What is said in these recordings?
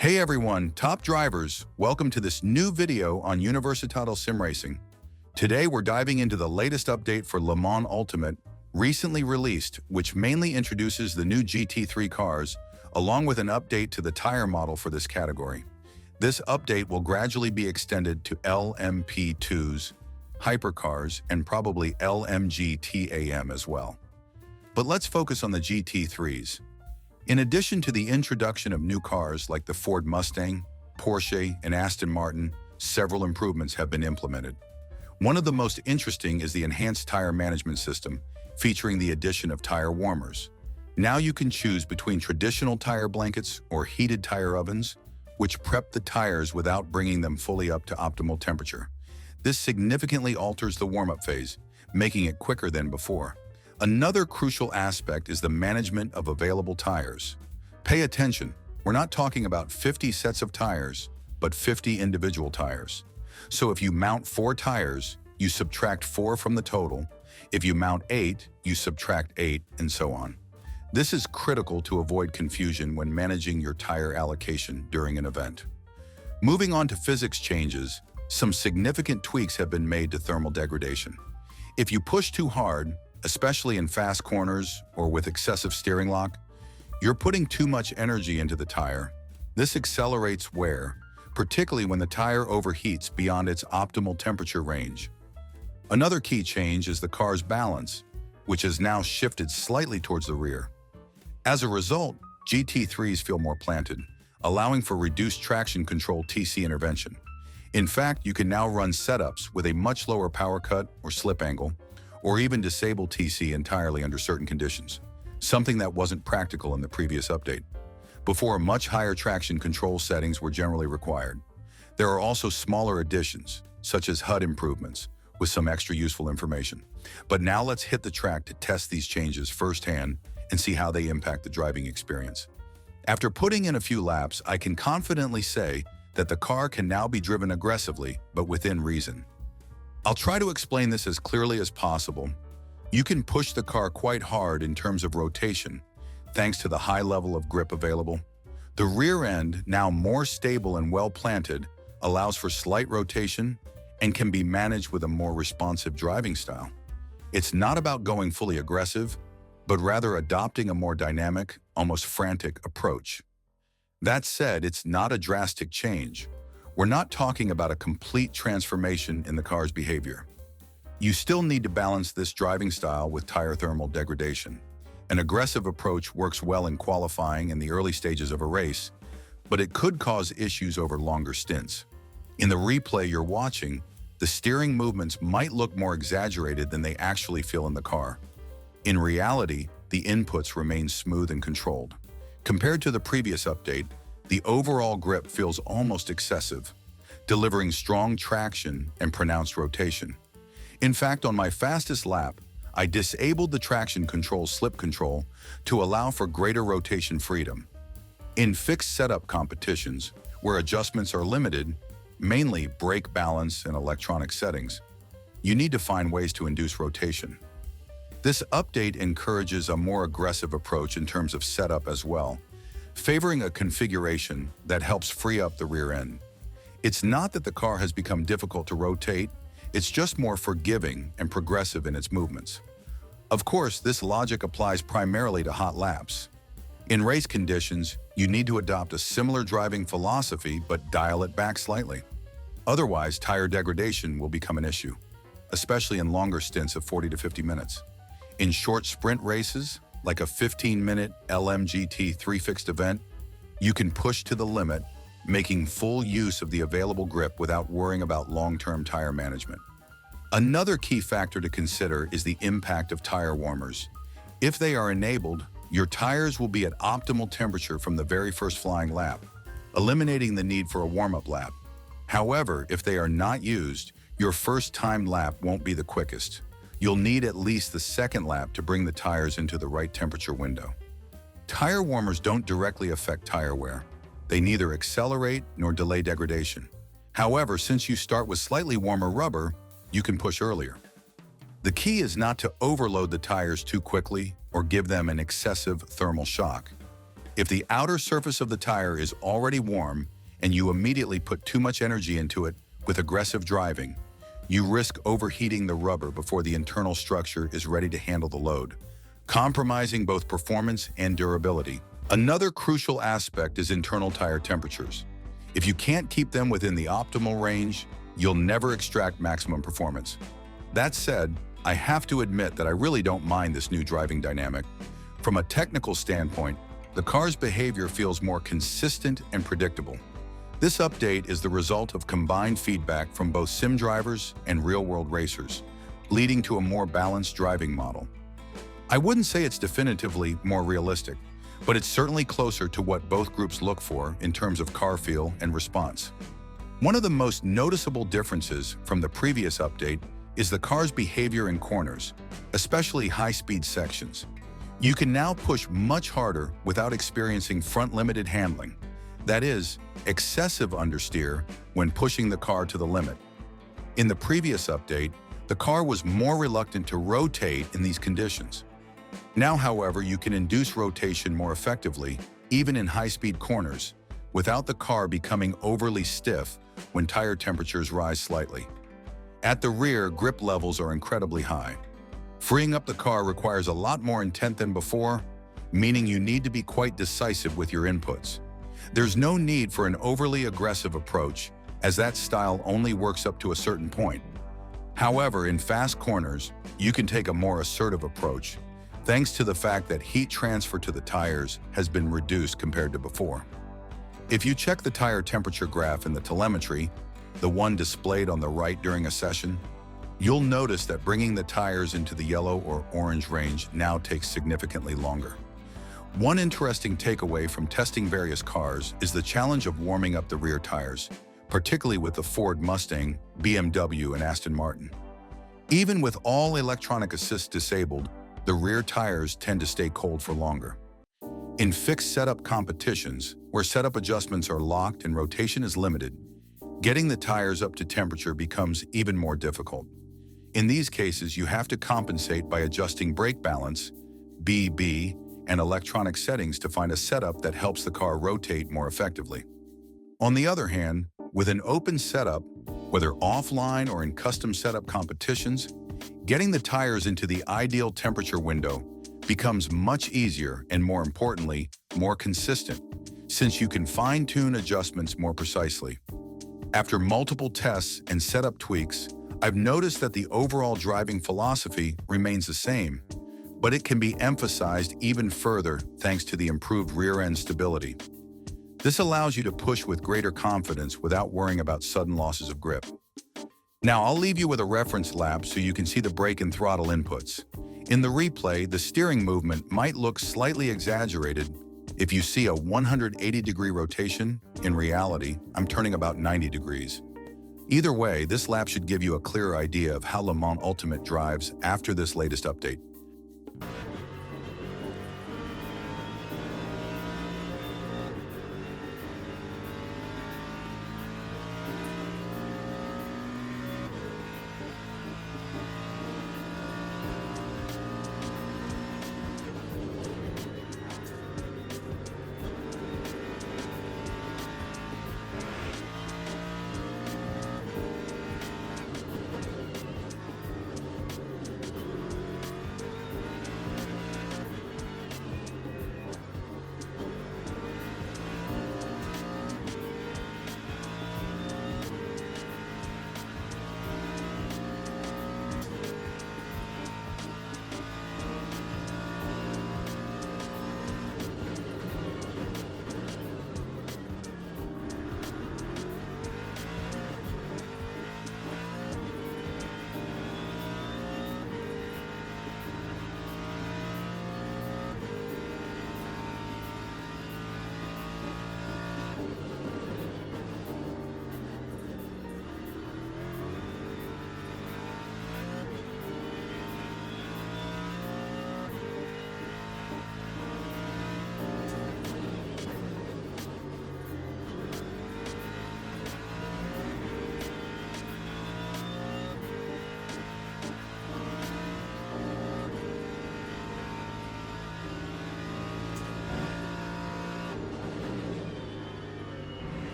Hey everyone, top drivers, welcome to this new video on UniSimRacing. Today we're diving into the latest update for 𝗨𝗏𝗁 recently released, which mainly introduces the new GT3 cars, along with an update to the Tyre model for this category. This update will gradually be extended to LMP2s, hypercars, and probably 𝗨𝗹𝘁𝗀 as well. But let's focus on the GT3s. In addition to the introduction of new cars like the Ford Mustang, Porsche, and Aston Martin, several improvements have been implemented. One of the most interesting is the enhanced tire management system, featuring the addition of tire warmers. Now you can choose between traditional tire blankets or heated tire ovens, which prep the tires without bringing them fully up to optimal temperature. This significantly alters the warm-up phase, making it quicker than before. Another crucial aspect is the management of available tires. Pay attention, we're not talking about 50 sets of tires, but 50 individual tires. So if you mount 4 tires, you subtract 4 from the total. If you mount 8, you subtract 8, and so on. This is critical to avoid confusion when managing your tire allocation during an event. Moving on to physics changes, some significant tweaks have been made to thermal degradation. If you push too hard, especially in fast corners or with excessive steering lock, you're putting too much energy into the tire. This accelerates wear, particularly when the tire overheats beyond its optimal temperature range. Another key change is the car's balance, which has now shifted slightly towards the rear. As a result, GT3s feel more planted, allowing for reduced traction control TC intervention. In fact, you can now run setups with a much lower power cut or slip angle, or even disable TC entirely under certain conditions, something that wasn't practical in the previous update. Before, much higher traction control settings were generally required. There are also smaller additions, such as HUD improvements, with some extra useful information. But now let's hit the track to test these changes firsthand and see how they impact the driving experience. After putting in a few laps, I can confidently say that the car can now be driven aggressively, but within reason. I'll try to explain this as clearly as possible. You can push the car quite hard in terms of rotation, thanks to the high level of grip available. The rear end, now more stable and well-planted, allows for slight rotation and can be managed with a more responsive driving style. It's not about going fully aggressive, but rather adopting a more dynamic, almost frantic approach. That said, it's not a drastic change. We're not talking about a complete transformation in the car's behavior. You still need to balance this driving style with tire thermal degradation. An aggressive approach works well in qualifying in the early stages of a race, but it could cause issues over longer stints. In the replay you're watching, the steering movements might look more exaggerated than they actually feel in the car. In reality, the inputs remain smooth and controlled. Compared to the previous update, the overall grip feels almost excessive, delivering strong traction and pronounced rotation. In fact, on my fastest lap, I disabled the traction control slip control to allow for greater rotation freedom. In fixed setup competitions, where adjustments are limited, mainly brake balance and electronic settings, you need to find ways to induce rotation. This update encourages a more aggressive approach in terms of setup as well, favoring a configuration that helps free up the rear end. It's not that the car has become difficult to rotate, it's just more forgiving and progressive in its movements. Of course, this logic applies primarily to hot laps. In race conditions, you need to adopt a similar driving philosophy but dial it back slightly. Otherwise, tire degradation will become an issue, especially in longer stints of 40 to 50 minutes. In short sprint races, like a 15-minute 𝗨𝗃𝗁 fixed event, you can push to the limit, making full use of the available grip without worrying about long-term tire management. Another key factor to consider is the impact of tire warmers. If they are enabled, your tires will be at optimal temperature from the very first flying lap, eliminating the need for a warm-up lap. However, if they are not used, your first timed lap won't be the quickest. You'll need at least the second lap to bring the tires into the right temperature window. Tire warmers don't directly affect tire wear. They neither accelerate nor delay degradation. However, since you start with slightly warmer rubber, you can push earlier. The key is not to overload the tires too quickly or give them an excessive thermal shock. If the outer surface of the tire is already warm and you immediately put too much energy into it with aggressive driving, you risk overheating the rubber before the internal structure is ready to handle the load, compromising both performance and durability. Another crucial aspect is internal tire temperatures. If you can't keep them within the optimal range, you'll never extract maximum performance. That said, I have to admit that I really don't mind this new driving dynamic. From a technical standpoint, the car's behavior feels more consistent and predictable. This update is the result of combined feedback from both sim drivers and real-world racers, leading to a more balanced driving model. I wouldn't say it's definitively more realistic, but it's certainly closer to what both groups look for in terms of car feel and response. One of the most noticeable differences from the previous update is the car's behavior in corners, especially high-speed sections. You can now push much harder without experiencing front-limited handling. That is, excessive understeer when pushing the car to the limit. In the previous update, the car was more reluctant to rotate in these conditions. Now, however, you can induce rotation more effectively, even in high-speed corners, without the car becoming overly stiff when tire temperatures rise slightly. At the rear, grip levels are incredibly high. Freeing up the car requires a lot more intent than before, meaning you need to be quite decisive with your inputs. There's no need for an overly aggressive approach, as that style only works up to a certain point. However, in fast corners, you can take a more assertive approach, thanks to the fact that heat transfer to the tires has been reduced compared to before. If you check the tire temperature graph in the telemetry, the one displayed on the right during a session, you'll notice that bringing the tires into the yellow or orange range now takes significantly longer. One interesting takeaway from testing various cars is the challenge of warming up the rear tires, particularly with the Ford Mustang, BMW, and Aston Martin. Even with all electronic assist disabled, the rear tires tend to stay cold for longer. In fixed setup competitions, where setup adjustments are locked and rotation is limited, getting the tires up to temperature becomes even more difficult. In these cases, you have to compensate by adjusting brake balance, BB, and electronic settings to find a setup that helps the car rotate more effectively. On the other hand, with an open setup, whether offline or in custom setup competitions, getting the tires into the ideal temperature window becomes much easier and, more importantly, more consistent, since you can fine-tune adjustments more precisely. After multiple tests and setup tweaks, I've noticed that the overall driving philosophy remains the same, but it can be emphasized even further thanks to the improved rear-end stability. This allows you to push with greater confidence without worrying about sudden losses of grip. Now, I'll leave you with a reference lap so you can see the brake and throttle inputs. In the replay, the steering movement might look slightly exaggerated. If you see a 180-degree rotation, in reality, I'm turning about 90 degrees. Either way, this lap should give you a clearer idea of how 𝗨𝗏 Ultimate drives after this latest update.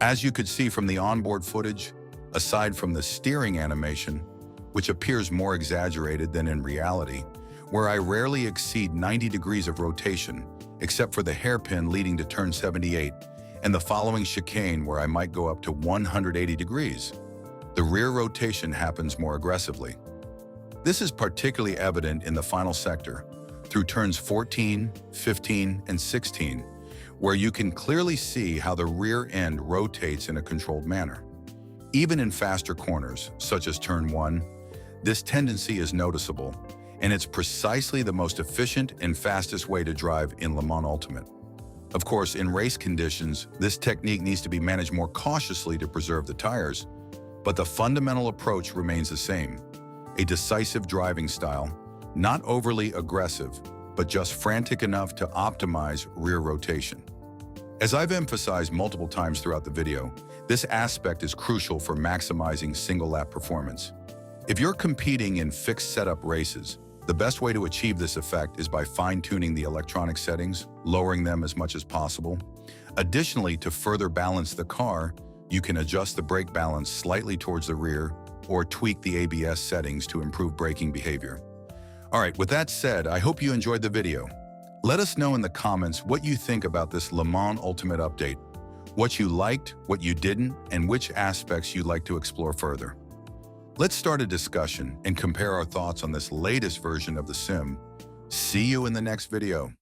As you could see from the onboard footage, aside from the steering animation, which appears more exaggerated than in reality, where I rarely exceed 90 degrees of rotation, except for the hairpin leading to turn 78, and the following chicane where I might go up to 180 degrees. The rear rotation happens more aggressively. This is particularly evident in the final sector, through turns 14, 15, and 16, where you can clearly see how the rear end rotates in a controlled manner. Even in faster corners, such as turn 1, this tendency is noticeable, and it's precisely the most efficient and fastest way to drive in Le Mans Ultimate. Of course, in race conditions, this technique needs to be managed more cautiously to preserve the tires, but the fundamental approach remains the same: a decisive driving style, not overly aggressive, but just frantic enough to optimize rear rotation. As I've emphasized multiple times throughout the video, this aspect is crucial for maximizing single-lap performance. If you're competing in fixed setup races, the best way to achieve this effect is by fine-tuning the electronic settings, lowering them as much as possible. Additionally, to further balance the car, you can adjust the brake balance slightly towards the rear or tweak the ABS settings to improve braking behavior. All right, with that said, I hope you enjoyed the video. Let us know in the comments what you think about this Le Mans Ultimate update, what you liked, what you didn't, and which aspects you'd like to explore further. Let's start a discussion and compare our thoughts on this latest version of the sim. See you in the next video.